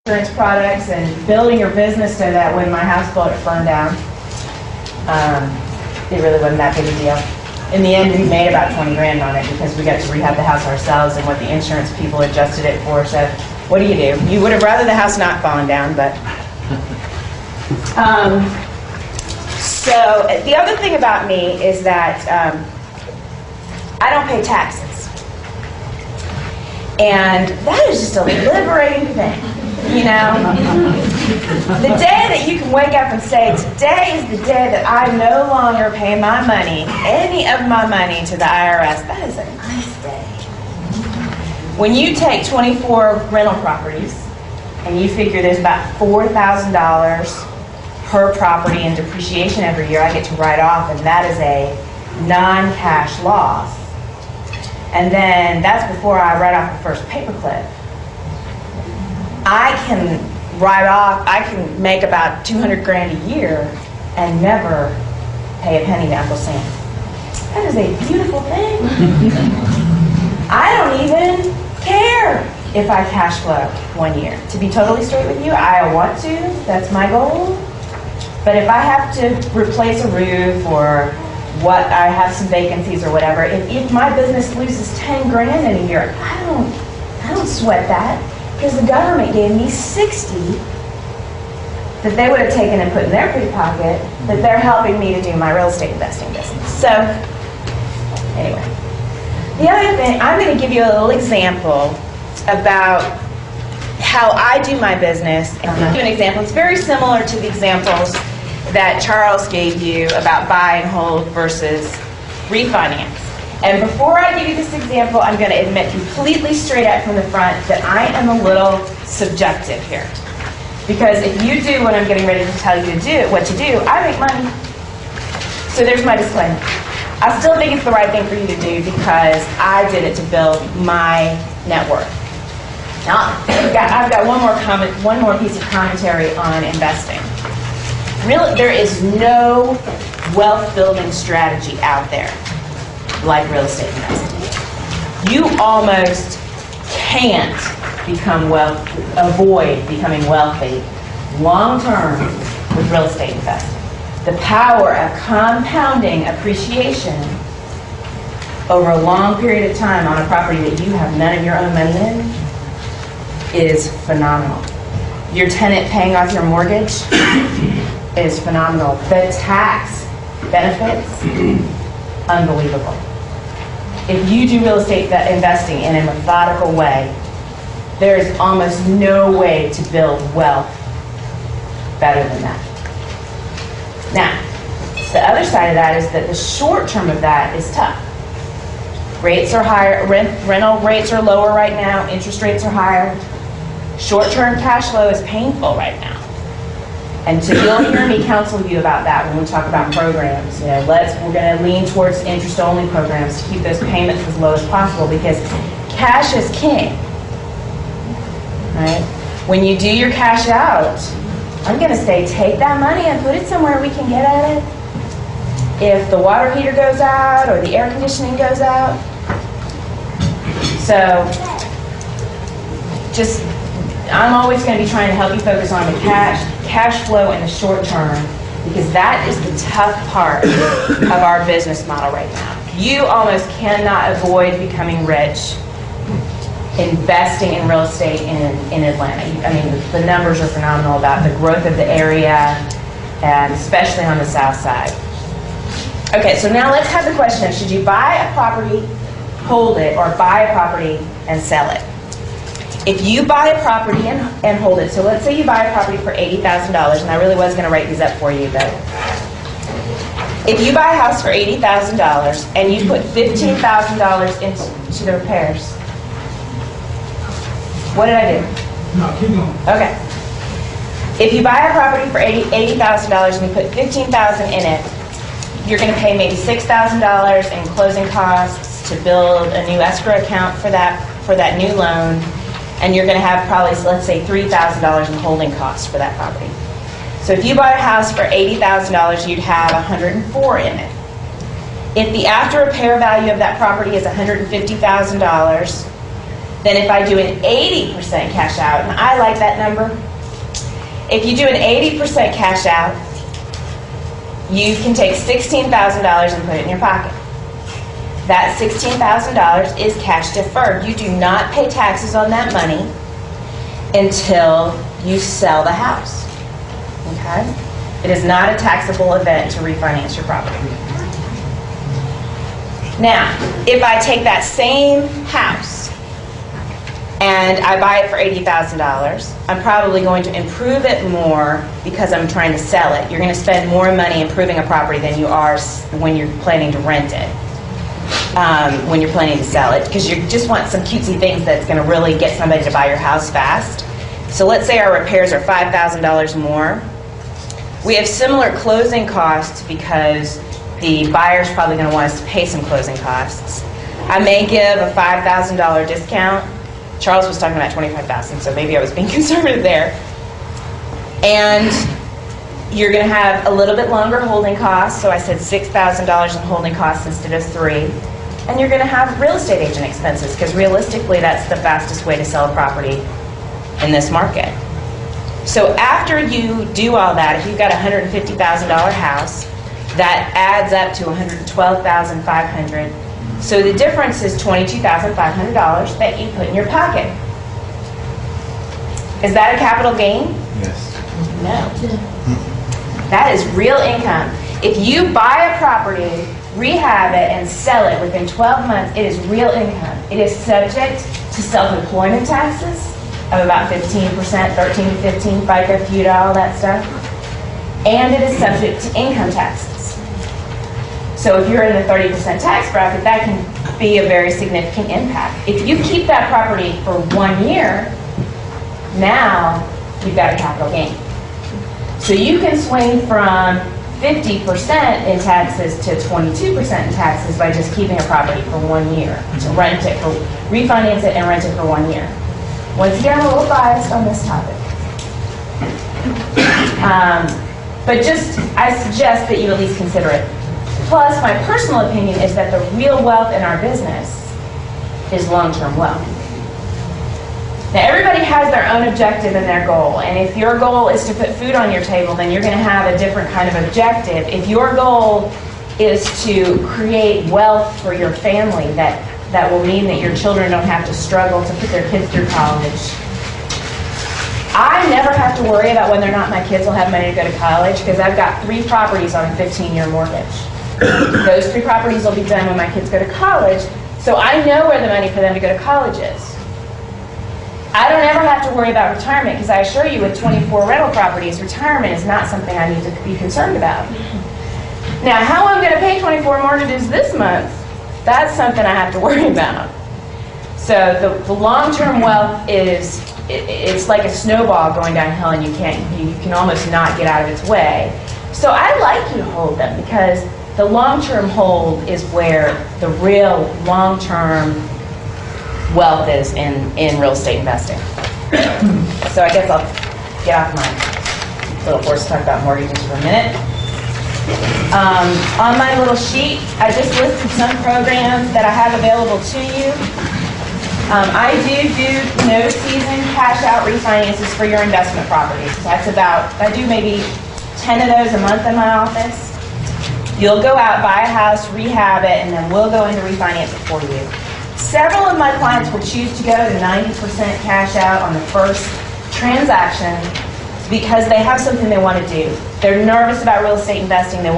insurance products and building your business so that when my house burned down, it really wasn't that big a deal. In the end, we made about 20 grand on it because we got to rehab the house ourselves and what the insurance people adjusted it for. So what do? You would have rather the house not fallen down, but... So the other thing about me is that I don't pay taxes. And that is just a liberating thing, you know? The day that you can wake up and say, today is the day that I no longer pay my money, any of my money to the IRS, that is a nice day. When you take 24 rental properties and you figure there's about $4,000 per property in depreciation every year I get to write off, and that is a non-cash loss. And then that's before I write off the first paperclip. I can make about 200 grand a year and never pay a penny to Uncle Sam. That is a beautiful thing. I don't even care if I cash flow 1 year. To be totally straight with you, I want to, that's my goal. But if I have to replace a roof or I have some vacancies or whatever, if my business loses 10 grand in a year, I don't sweat that, because the government gave me 60 that they would have taken and put in their free pocket that they're helping me to do my real estate investing business. So anyway, the other thing, I'm going to give you a little example about how I do my business. And I'll give you an example. It's very similar to the examples that Charles gave you about buy and hold versus refinance. And before I give you this example, I'm going to admit completely straight up from the front that I am a little subjective here. Because if you do what I'm getting ready to tell you to do, what to do, I make money. So there's my disclaimer. I still think it's the right thing for you to do because I did it to build my net worth. Now, I've got one more piece of commentary on investing. Really, there is no wealth building strategy out there like real estate investing. You almost can't avoid becoming wealthy long term with real estate investing. The power of compounding appreciation over a long period of time on a property that you have none of your own money in is phenomenal. Your tenant paying off your mortgage is phenomenal. The tax benefits, unbelievable. If you do real estate investing in a methodical way, there is almost no way to build wealth better than that. Now, the other side of that is that the short term of that is tough. Rates are higher, rental rates are lower right now, interest rates are higher. Short-term cash flow is painful right now. And so you'll hear me counsel you about that when we talk about programs. You know, we're going to lean towards interest-only programs to keep those payments as low as possible because cash is king. Right? When you do your cash out, I'm going to say take that money and put it somewhere we can get at it. If the water heater goes out or the air conditioning goes out. So I'm always going to be trying to help you focus on the cash flow in the short term because that is the tough part of our business model right now. You almost cannot avoid becoming rich investing in real estate in Atlanta. I mean, the numbers are phenomenal about the growth of the area and especially on the south side. Okay, so now let's have the question of should you buy a property, hold it, or buy a property and sell it? If you buy a property and hold it, so let's say you buy a property for $80,000, and I really was going to write these up for you, but if you buy a house for $80,000 and you put $15,000 into the repairs, what did I do? No, keep going. Okay. If you buy a property for $80,000 and you put $15,000 in it, you're going to pay maybe $6,000 in closing costs to build a new escrow account for that new loan. And you're going to have probably, let's say, $3,000 in holding costs for that property. So if you bought a house for $80,000, you'd have $104,000 in it. If the after repair value of that property is $150,000, than if I do an 80% cash out. And I like that number. If you do an 80% cash out, you can take $16,000 and put it in your pocket. That $16,000 is cash deferred. You do not pay taxes on that money until you sell the house. Okay? It is not a taxable event to refinance your property. Now, if I take that same house and I buy it for $80,000, I'm probably going to improve it more because I'm trying to sell it. You're going to spend more money improving a property than you are when you're planning to rent it, when you're planning to sell it, because you just want some cutesy things that's going to really get somebody to buy your house fast. So let's say our repairs are $5,000 more. We have similar closing costs because the buyer's probably going to want us to pay some closing costs. I may give a $5,000 discount. Charles was talking about $25,000, so maybe I was being conservative there. And you're going to have a little bit longer holding costs, so I said $6,000 in holding costs instead of $3,000. And you're going to have real estate agent expenses, because realistically that's the fastest way to sell a property in this market. So after you do all that, if you've got a $150,000 house, that adds up to $112,500. So the difference is $22,500 that you put in your pocket. Is that a capital gain? Yes. No. That is real income. If you buy a property, rehab it, and sell it within 12 months, it is real income. It is subject to self-employment taxes of about 15%, 13 to 15, FICA, FUTA, all that stuff. And it is subject to income taxes. So if you're in the 30% tax bracket, that can be a very significant impact. If you keep that property for 1 year, now you've got a capital gain. So you can swing from 50% in taxes to 22% in taxes by just keeping a property for 1 year, to rent it, for refinance it and rent it for 1 year. Once again, I'm a little biased on this topic. But I suggest that you at least consider it. Plus, my personal opinion is that the real wealth in our business is long-term wealth. Now, everybody has their own objective and their goal, and if your goal is to put food on your table, then you're going to have a different kind of objective. If your goal is to create wealth for your family, that will mean that your children don't have to struggle to put their kids through college. I never have to worry about whether or not my kids will have money to go to college, because I've got 3 properties on a 15-year mortgage. Those 3 properties will be done when my kids go to college, so I know where the money for them to go to college is. I don't ever have to worry about retirement, because I assure you with 24 rental properties, retirement is not something I need to be concerned about. Now, how I'm going to pay 24 mortgages this month, that's something I have to worry about. So the long-term wealth it's like a snowball going downhill, and you can almost not get out of its way. So I like you to hold them, because the long-term hold is where the real long-term wealth is in real estate investing. So I guess I'll get off my little horse and talk about mortgages for a minute. On my little sheet, I just listed some programs that I have available to you. I do no season cash out refinances for your investment properties. I do maybe 10 of those a month in my office. You'll go out, buy a house, rehab it, and then we'll go in to refinance it for you. Several of my clients will choose to go to 90% cash out on the first transaction because they have something they want to do. They're nervous about real estate investing. They want